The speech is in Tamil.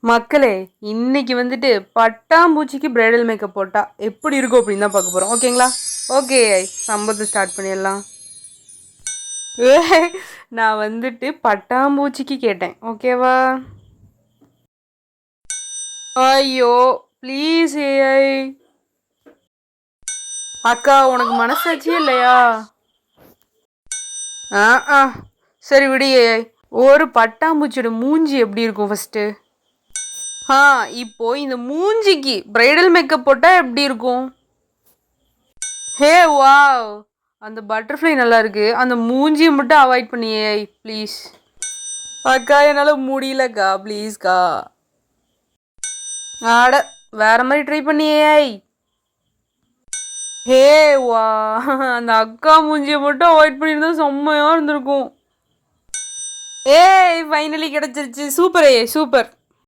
மக்களே, இன்னைக்கு வந்துட்டு பட்டாம்பூச்சிக்கு பிரைடல் மேக்கப் போட்டா எப்படி இருக்கும் அப்படின்னு தான் பார்க்க போறோம். ஓகேங்களா? ஓகே, சம்பவத்தை ஸ்டார்ட் பண்ணிடலாம். நான் வந்துட்டு பட்டாம்பூச்சிக்கு கேட்டேன். ஓகேவா? ஐயோ ப்ளீஸ் ஏஐ. அக்கா, உனக்கு மனசாட்சியே இல்லையா? ஆ ஆ சரி விடு ஏஐ. ஒரு பட்டாம்பூச்சியோட மூஞ்சி எப்படி இருக்கும் ஃபர்ஸ்ட்? இப்போ இந்த மூஞ்சிக்கு பிரைடல் மேக்கப் போட்டா எப்படி இருக்கும்? ஹே வாவ், அந்த பட்டர்ஃப்ளை நல்லா இருக்கு. அந்த மூஞ்சியை மட்டும் அவாய்ட் பண்ணியே ப்ளீஸ். அக்கா, என்னால முடியலக்கா, ப்ளீஸ்க்கா. ஆட, வேற மாதிரி ட்ரை பண்ணியே. ஹே வா, அந்த அக்கா மூஞ்சியை மட்டும் அவாய்ட் பண்ணியிருந்தா செம்மையா இருந்திருக்கும். ஏய், ஃபைனலி கிடைச்சிருச்சு. சூப்பர் ஏ, சூப்பர்.